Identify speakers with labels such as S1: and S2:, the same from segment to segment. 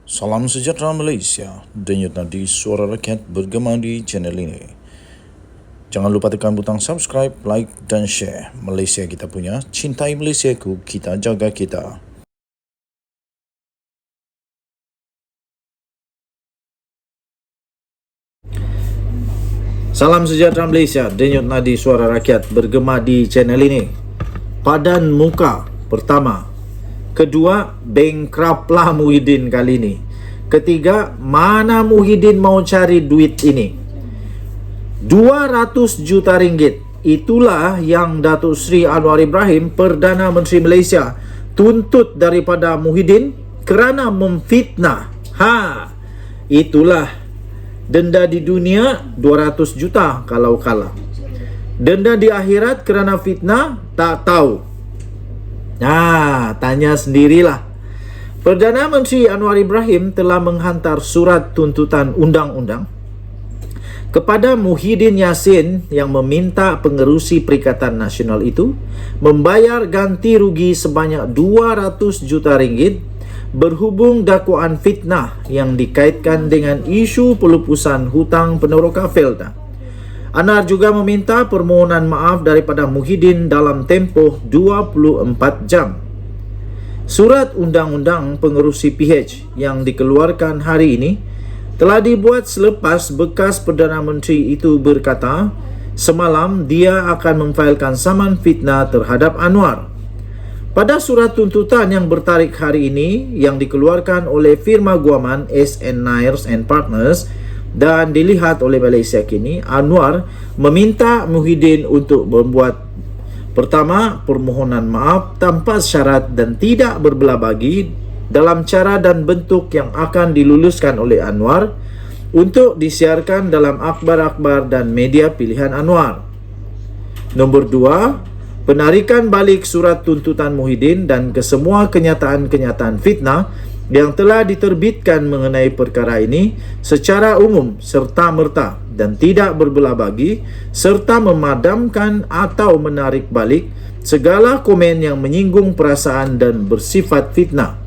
S1: Salam sejahtera Malaysia, denyut nadi suara rakyat bergema di channel ini. Jangan lupa tekan butang subscribe, like dan share. Malaysia kita punya, cintai Malaysiaku, kita jaga kita. Salam sejahtera Malaysia, denyut nadi suara rakyat bergema di channel ini. Padan muka pertama. Kedua, bankrupt-lah Muhyiddin kali ini. Ketiga, mana Muhyiddin mau cari duit ini? 200 juta ringgit. Itulah yang Datuk Seri Anwar Ibrahim, Perdana Menteri Malaysia, tuntut daripada Muhyiddin kerana memfitnah. Itulah denda di dunia 200 juta kalau kalah. Denda di akhirat kerana fitnah tak tahu. Tanya sendirilah. Perdana Menteri Anwar Ibrahim telah menghantar surat tuntutan undang-undang kepada Muhyiddin Yassin yang meminta pengerusi Perikatan Nasional itu membayar ganti rugi sebanyak 200 juta ringgit berhubung dakwaan fitnah yang dikaitkan dengan isu pelupusan hutang peneroka Felda. Anwar juga meminta permohonan maaf daripada Muhyiddin dalam tempoh 24 jam. Surat undang-undang pengerusi PH yang dikeluarkan hari ini telah dibuat selepas bekas Perdana Menteri itu berkata semalam dia akan memfailkan saman fitnah terhadap Anwar. Pada surat tuntutan yang bertarikh hari ini yang dikeluarkan oleh firma guaman SN Nair and Partners dan dilihat oleh Malaysia kini, Anwar meminta Muhyiddin untuk membuat pertama, permohonan maaf tanpa syarat dan tidak berbelah bagi dalam cara dan bentuk yang akan diluluskan oleh Anwar untuk disiarkan dalam akhbar-akhbar dan media pilihan Anwar. Nombor dua, penarikan balik surat tuntutan Muhyiddin dan kesemua kenyataan-kenyataan fitnah yang telah diterbitkan mengenai perkara ini secara umum serta-merta dan tidak berbelah bagi serta memadamkan atau menarik balik segala komen yang menyinggung perasaan dan bersifat fitnah.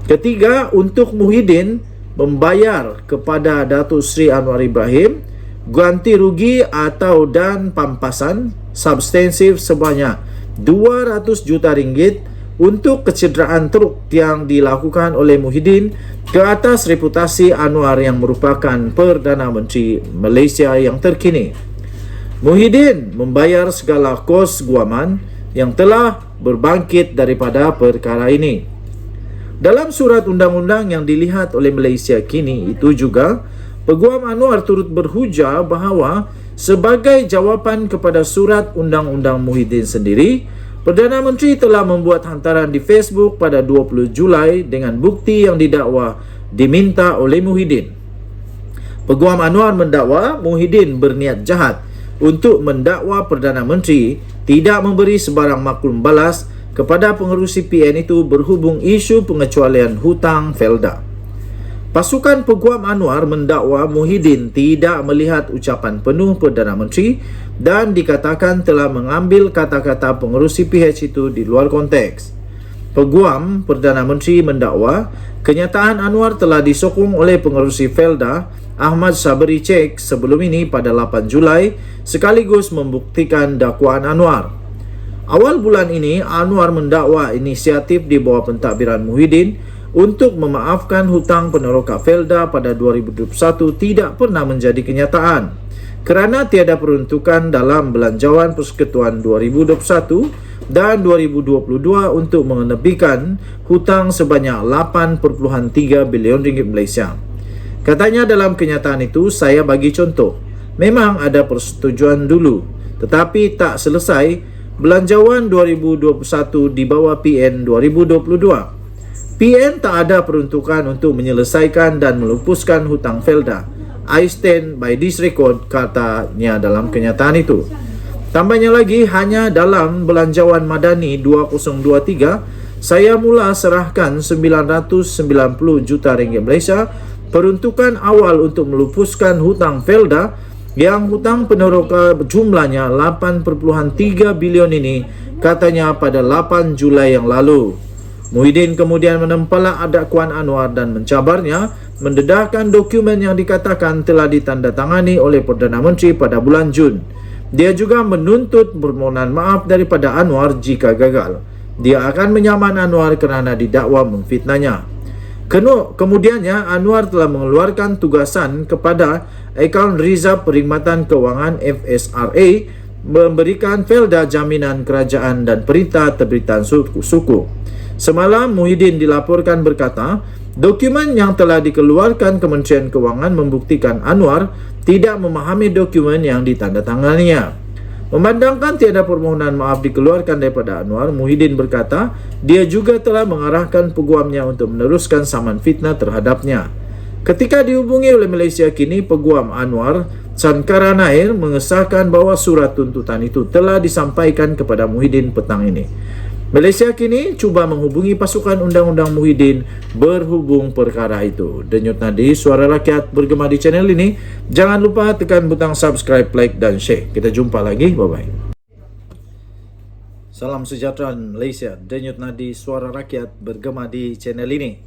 S1: Ketiga, untuk Muhyiddin membayar kepada Datuk Seri Anwar Ibrahim ganti rugi atau dan pampasan substansif sebanyak 200 juta ringgit untuk kecederaan teruk yang dilakukan oleh Muhyiddin ke atas reputasi Anwar yang merupakan Perdana Menteri Malaysia yang terkini. Muhyiddin membayar segala kos guaman yang telah berbangkit daripada perkara ini. Dalam surat undang-undang yang dilihat oleh Malaysia kini itu juga, Peguam Anwar turut berhujah bahawa sebagai jawapan kepada surat undang-undang Muhyiddin sendiri, Perdana Menteri telah membuat hantaran di Facebook pada 20 Julai dengan bukti yang didakwa diminta oleh Muhyiddin. Peguam Anwar mendakwa Muhyiddin berniat jahat untuk mendakwa Perdana Menteri tidak memberi sebarang maklum balas kepada pengerusi PN itu berhubung isu pengecualian hutang Felda. Pasukan Peguam Anwar mendakwa Muhyiddin tidak melihat ucapan penuh Perdana Menteri dan dikatakan telah mengambil kata-kata pengerusi PH itu di luar konteks. Peguam Perdana Menteri mendakwa kenyataan Anwar telah disokong oleh pengerusi Felda Ahmad Sabri Cek sebelum ini pada 8 Julai sekaligus membuktikan dakwaan Anwar. Awal bulan ini, Anwar mendakwa inisiatif di bawah pentadbiran Muhyiddin untuk memaafkan hutang peneroka Felda pada 2021 tidak pernah menjadi kenyataan kerana tiada peruntukan dalam belanjawan Persekutuan 2021 dan 2022 untuk mengenepikan hutang sebanyak 8.3 bilion ringgit Malaysia. Katanya dalam kenyataan itu, saya bagi contoh, memang ada persetujuan dulu tetapi tak selesai belanjawan 2021 di bawah PN 2022. PN tak ada peruntukan untuk menyelesaikan dan melupuskan hutang Felda. I stand by this record, katanya dalam kenyataan itu. Tambahnya lagi, hanya dalam belanjawan Madani 2023, saya mula serahkan 990 juta ringgit Malaysia peruntukan awal untuk melupuskan hutang Felda yang hutang peneroka jumlahnya 8.3 bilion ini, katanya pada 8 Julai yang lalu. Muhyiddin kemudian menempelak dakwaan Anwar dan mencabarnya, mendedahkan dokumen yang dikatakan telah ditandatangani oleh Perdana Menteri pada bulan Jun. Dia juga menuntut permohonan maaf daripada Anwar jika gagal. Dia akan menyaman Anwar kerana didakwa memfitnahnya. Kemudiannya, Anwar telah mengeluarkan tugasan kepada akaun Rizab Perkhidmatan Kewangan FSRA memberikan felda jaminan kerajaan dan perintah terbitan suku. Semalam, Muhyiddin dilaporkan berkata, dokumen yang telah dikeluarkan Kementerian Kewangan membuktikan Anwar tidak memahami dokumen yang ditandatanganinya. Memandangkan tiada permohonan maaf dikeluarkan daripada Anwar, Muhyiddin berkata dia juga telah mengarahkan peguamnya untuk meneruskan saman fitnah terhadapnya. Ketika dihubungi oleh Malaysia Kini, peguam Anwar, Sankara Nair, mengesahkan bahawa surat tuntutan itu telah disampaikan kepada Muhyiddin petang ini. Malaysia Kini cuba menghubungi pasukan undang-undang Muhyiddin berhubung perkara itu. Denyut Nadi, Suara Rakyat bergema di channel ini. Jangan lupa tekan butang subscribe, like dan share. Kita jumpa lagi. Bye-bye. Salam sejahtera Malaysia. Denyut Nadi, Suara Rakyat bergema di channel ini.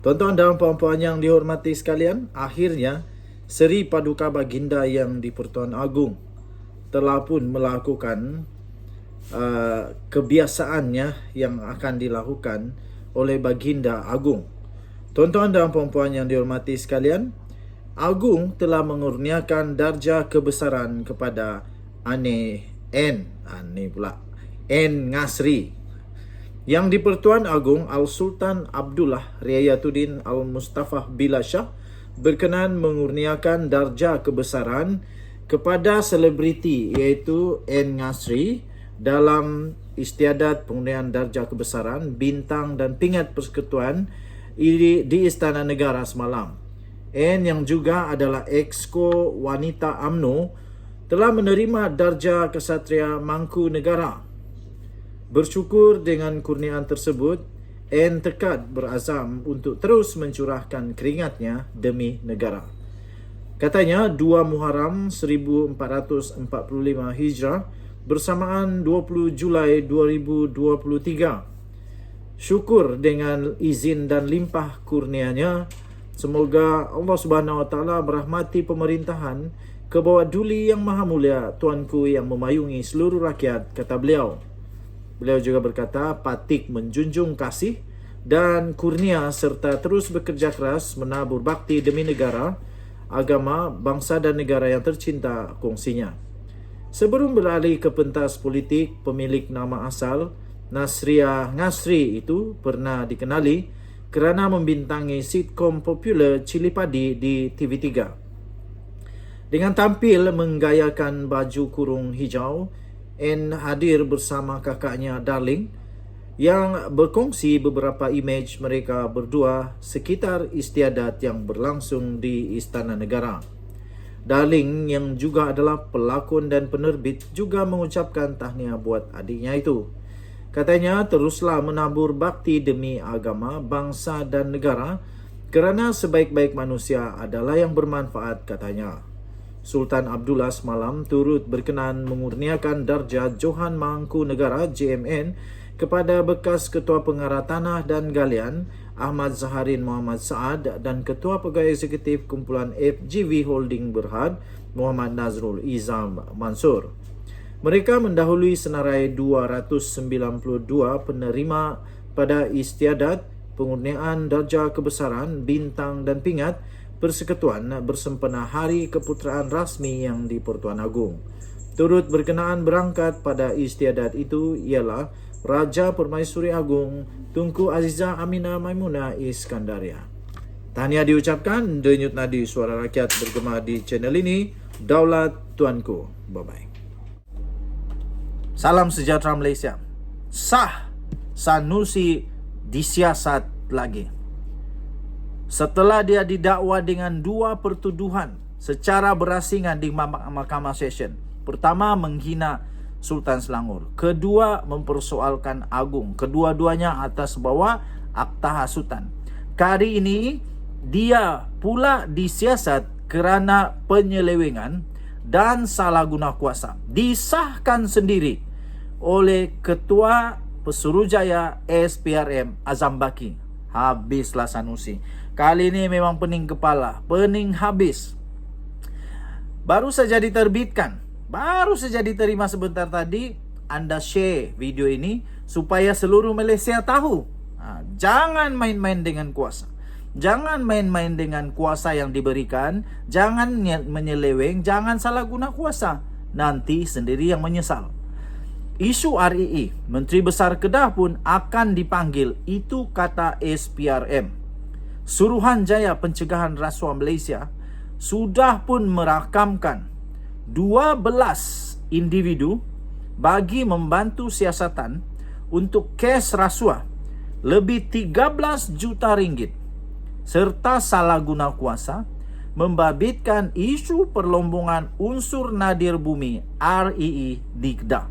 S1: Tuan-tuan dan puan-puan yang dihormati sekalian, akhirnya Seri Paduka Baginda yang di Pertuan Agong telah pun melakukan kebiasaannya yang akan dilakukan oleh Baginda Agung. Tuan-tuan dan puan-puan yang dihormati sekalian, Agung telah mengurniakan darjah kebesaran kepada N Ngasri yang di Pertuan Agong Al-Sultan Abdullah Riayatuddin Al-Mustafa Billah Shah berkenan mengurniakan darjah kebesaran kepada selebriti iaitu N Ngasri dalam istiadat pengurnian darjah kebesaran, bintang dan pingat persekutuan di Istana Negara semalam. N yang juga adalah Exco Wanita UMNO telah menerima darjah Kesatria Mangku Negara. Bersyukur dengan kurniaan tersebut, N tekad berazam untuk terus mencurahkan keringatnya demi negara. Katanya 2 Muharram 1445 Hijrah bersamaan 20 Julai 2023. Syukur dengan izin dan limpah kurnianya, semoga Allah Subhanahu Wa Taala merahmati pemerintahan kebawah duli yang maha mulia Tuanku yang memayungi seluruh rakyat, kata beliau. Beliau juga berkata patik menjunjung kasih dan kurnia serta terus bekerja keras menabur bakti demi negara, agama, bangsa dan negara yang tercinta kongsinya. Sebelum beralih ke pentas politik, pemilik nama asal Ngasri itu pernah dikenali kerana membintangi sitkom popular Cili Padi di TV3. Dengan tampil menggayakan baju kurung hijau, N hadir bersama kakaknya Darling yang berkongsi beberapa imej mereka berdua sekitar istiadat yang berlangsung di Istana Negara. Darling yang juga adalah pelakon dan penerbit juga mengucapkan tahniah buat adiknya itu. Katanya teruslah menabur bakti demi agama, bangsa dan negara kerana sebaik-baik manusia adalah yang bermanfaat, katanya. Sultan Abdullah semalam turut berkenan mengurniakan darjah Johan Mangku Negara JMN kepada bekas Ketua Pengarah Tanah dan Galian Ahmad Zaharin Muhammad Saad dan Ketua Pegawai Eksekutif Kumpulan FGV Holding Berhad Muhammad Nazrul Izam Mansur. Mereka mendahului senarai 292 penerima pada istiadat pengurniaan darjah kebesaran, bintang dan pingat persekutuan bersempena Hari Keputeraan Rasmi yang di Pertuan Agong. Turut berkenaan berangkat pada istiadat itu ialah Raja Permaisuri Agong Tunku Azizah Aminah Maimunah Iskandaria. Tahniah diucapkan. Denyut Nadi, Suara Rakyat bergema di channel ini. Daulat Tuanku. Bye-bye. Salam sejahtera Malaysia. Sah Sanusi disiasat lagi. Setelah dia didakwa dengan 2 pertuduhan secara berasingan di Mahkamah Session. Pertama, menghina Sultan Selangor. Kedua, mempersoalkan Agung. Kedua-duanya atas bawah akta hasutan. Kali ini, dia pula disiasat kerana penyelewengan dan salah guna kuasa. Disahkan sendiri oleh Ketua Pesuruhjaya SPRM Azam Baki. Habislah Sanusi. Kali ini memang pening kepala, pening habis. Baru saja diterbitkan, baru saja diterima sebentar tadi. Anda share video ini supaya seluruh Malaysia tahu. Jangan main-main dengan kuasa. Jangan main-main dengan kuasa yang diberikan. Jangan menyeleweng. Jangan salah guna kuasa. Nanti sendiri yang menyesal. Isu REE, Menteri Besar Kedah pun akan dipanggil. Itu kata SPRM. Suruhanjaya Pencegahan Rasuah Malaysia sudah pun merakamkan 12 individu bagi membantu siasatan untuk kes rasuah lebih 13 juta ringgit serta salah guna kuasa membabitkan isu perlombongan unsur nadir bumi REE di Kedah.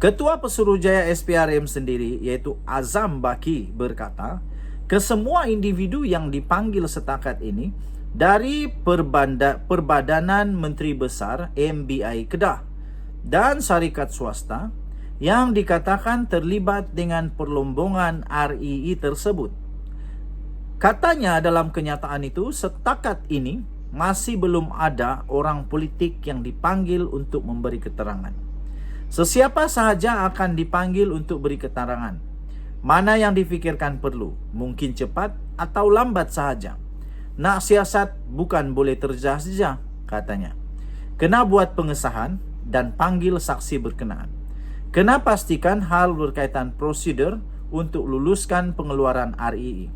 S1: Ketua Pesuruhjaya SPRM sendiri iaitu Azam Baki berkata, kesemua individu yang dipanggil setakat ini dari Perbadanan Menteri Besar MBI Kedah dan syarikat swasta yang dikatakan terlibat dengan perlombongan REE tersebut. Katanya dalam kenyataan itu, setakat ini masih belum ada orang politik yang dipanggil untuk memberi keterangan. Sesiapa sahaja akan dipanggil untuk beri keterangan. Mana yang difikirkan perlu, mungkin cepat atau lambat sahaja. Nak siasat bukan boleh terjah-jah, katanya. Kena buat pengesahan dan panggil saksi berkenaan. Kena pastikan hal berkaitan prosedur untuk luluskan pengeluaran REE.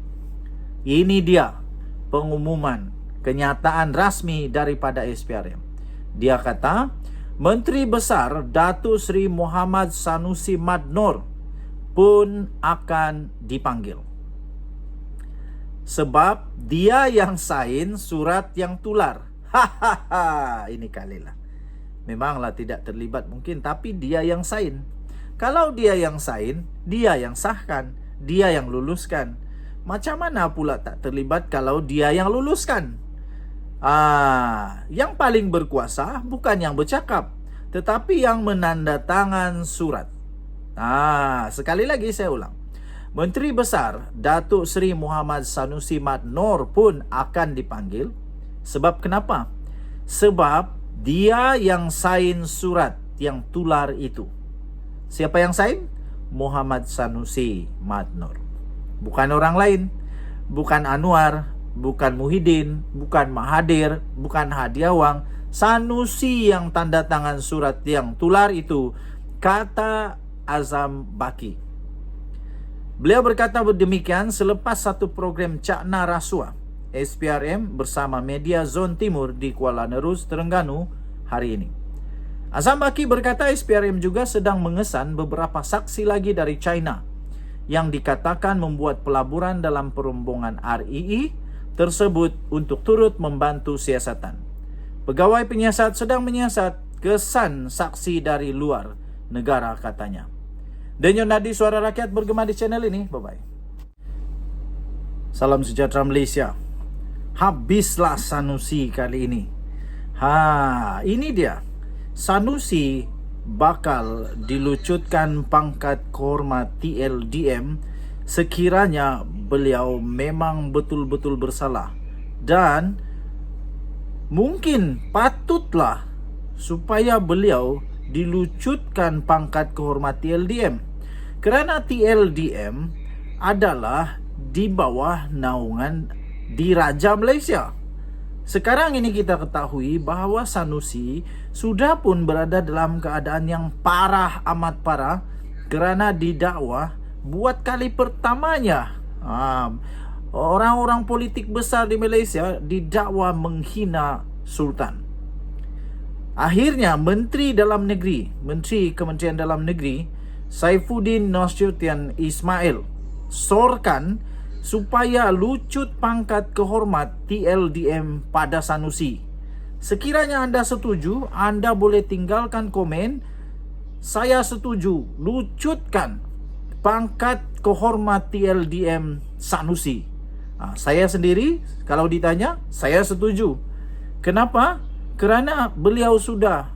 S1: Ini dia pengumuman kenyataan rasmi daripada SPRM. Dia kata, Menteri Besar Datuk Seri Muhammad Sanusi Mad Nor pun akan dipanggil. Sebab dia yang sign surat yang tular. Hahaha, ini kalilah. Memanglah tidak terlibat mungkin, tapi dia yang sign. Kalau dia yang sign, dia yang sahkan, dia yang luluskan. Macam mana pula tak terlibat kalau dia yang luluskan? Yang paling berkuasa bukan yang bercakap, tetapi yang menandatangan surat. Sekali lagi saya ulang. Menteri Besar Datuk Seri Muhammad Sanusi Mad Nor pun akan dipanggil. Sebab kenapa? Sebab dia yang sign surat yang tular itu. Siapa yang sign? Muhammad Sanusi Mad Nor. Bukan orang lain. Bukan Anwar, bukan Muhyiddin, bukan Mahathir, bukan Hadiawang. Sanusi yang tanda tangan surat yang tular itu, kata Azam Baki. Beliau berkata demikian selepas satu program Cakna Rasuah SPRM bersama media Zon Timur di Kuala Nerus, Terengganu hari ini. Azam Baki berkata SPRM juga sedang mengesan beberapa saksi lagi dari China yang dikatakan membuat pelaburan dalam perlombongan REE tersebut untuk turut membantu siasatan. Pegawai penyiasat sedang menyiasat kesan saksi dari luar negara, katanya. Denyo Nadi, Suara Rakyat bergema di channel ini. Bye-bye. Salam sejahtera Malaysia. Habislah Sanusi kali ini. Ini dia. Sanusi bakal dilucutkan pangkat kehormat TLDM sekiranya beliau memang betul-betul bersalah, dan mungkin patutlah supaya beliau dilucutkan pangkat kehormat TLDM, kerana TLDM adalah di bawah naungan Diraja Malaysia. Sekarang ini kita ketahui bahawa Sanusi sudah pun berada dalam keadaan yang parah, amat parah, kerana didakwa buat kali pertamanya. Orang-orang politik besar di Malaysia didakwa menghina Sultan. Akhirnya Menteri Kementerian Dalam Negeri Saifuddin Nasution Ismail sorkan supaya lucut pangkat kehormat TLDM pada Sanusi. Sekiranya anda setuju, anda boleh tinggalkan komen, saya setuju, lucutkan pangkat kehormat TLDM Sanusi. Saya sendiri, kalau ditanya, saya setuju. Kenapa? Kerana beliau sudah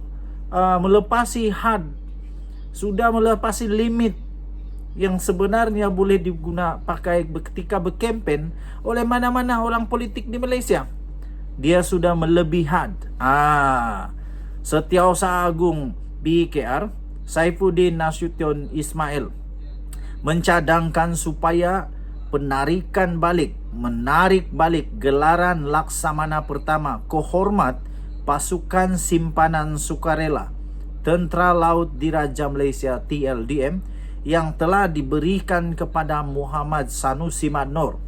S1: melepasi had, sudah melepasi limit yang sebenarnya boleh pakai ketika berkempen oleh mana-mana orang politik di Malaysia. Dia sudah melebihan. Setiausaha Agung BKR Saifuddin Nasution Ismail mencadangkan supaya menarik balik gelaran Laksamana Pertama Kehormat Pasukan Simpanan Sukarela Tentera Laut Diraja Malaysia TLDM yang telah diberikan kepada Muhammad Sanusi Mad Nor.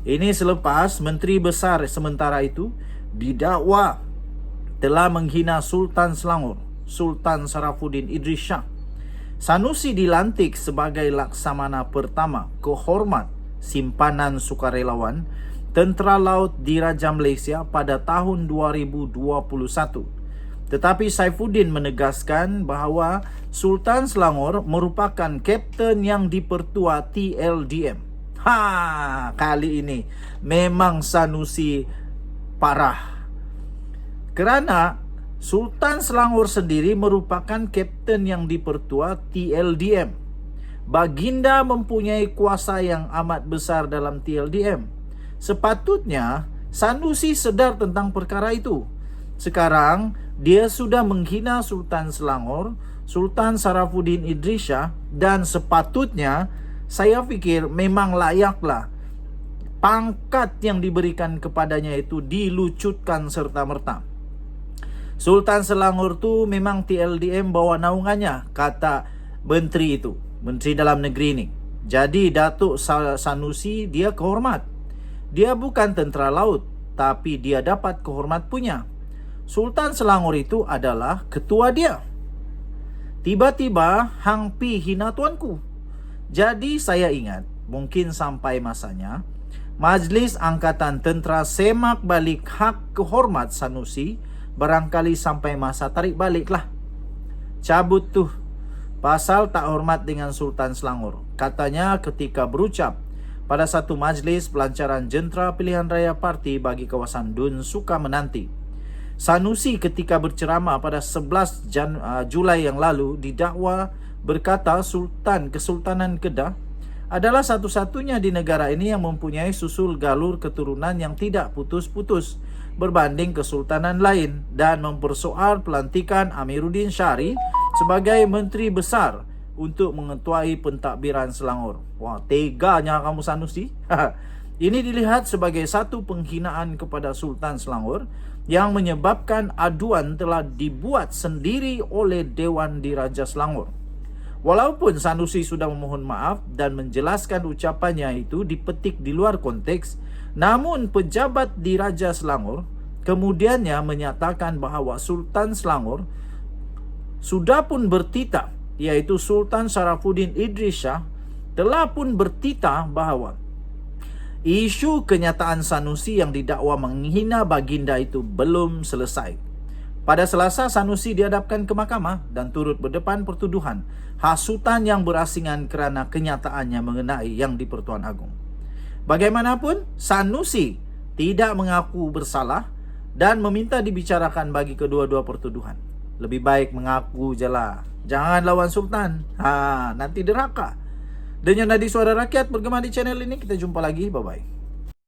S1: Ini selepas Menteri Besar sementara itu didakwa telah menghina Sultan Selangor, Sultan Sarafuddin Idris Shah. Sanusi dilantik sebagai Laksamana Pertama Kehormat Simpanan Sukarelawan Tentera Laut Diraja Malaysia pada tahun 2021. Tetapi Saifuddin menegaskan bahawa Sultan Selangor merupakan kapten yang dipertua TLDM. Kali ini memang Sanusi parah. Kerana Sultan Selangor sendiri merupakan kapten yang dipertua TLDM. Baginda mempunyai kuasa yang amat besar dalam TLDM. Sepatutnya Sanusi sedar tentang perkara itu. Sekarang dia sudah menghina Sultan Selangor, Sultan Sarafuddin Idris Shah, dan sepatutnya saya fikir memang layaklah pangkat yang diberikan kepadanya itu dilucutkan serta-merta. Sultan Selangor tu memang TLDM bawa naungannya, kata menteri itu, Menteri Dalam Negeri ini. Jadi Datuk Sanusi dia kehormat. Dia bukan tentera laut, tapi dia dapat kehormat punya. Sultan Selangor itu adalah ketua dia. Tiba-tiba hang pi hina tuanku. Jadi saya ingat, mungkin sampai masanya Majlis Angkatan Tentera semak balik hak kehormat Sanusi. Barangkali sampai masa tarik balik lah. Cabut tuh pasal tak hormat dengan Sultan Selangor. Katanya ketika berucap pada satu majlis pelancaran jentera pilihan raya parti bagi kawasan Dun Suka Menanti. Sanusi ketika berceramah pada 11 Julai yang lalu didakwa berkata Kesultanan Kedah adalah satu-satunya di negara ini yang mempunyai susul galur keturunan yang tidak putus-putus berbanding kesultanan lain dan mempersoal pelantikan Amiruddin Syari sebagai Menteri Besar untuk mengetuai pentadbiran Selangor. Wah, teganya kamu Sanusi. Ini dilihat sebagai satu penghinaan kepada Sultan Selangor yang menyebabkan aduan telah dibuat sendiri oleh Dewan Diraja Selangor. Walaupun Sanusi sudah memohon maaf dan menjelaskan ucapannya itu dipetik di luar konteks, namun pejabat Diraja Selangor kemudiannya menyatakan bahawa Sultan Selangor sudah pun bertitah, iaitu Sultan Sarafuddin Idris Shah telah pun bertitah bahawa isu kenyataan Sanusi yang didakwa menghina baginda itu belum selesai. Pada Selasa, Sanusi dihadapkan ke mahkamah dan turut berdepan pertuduhan hasutan yang berasingan kerana kenyataannya mengenai Yang di-Pertuan Agong. Bagaimanapun, Sanusi tidak mengaku bersalah dan meminta dibicarakan bagi kedua-dua pertuduhan. Lebih baik mengaku je lah. Jangan lawan Sultan. Nanti derhaka. Dan yang Nadi Suara Rakyat bergema di channel ini. Kita jumpa lagi. Bye-bye.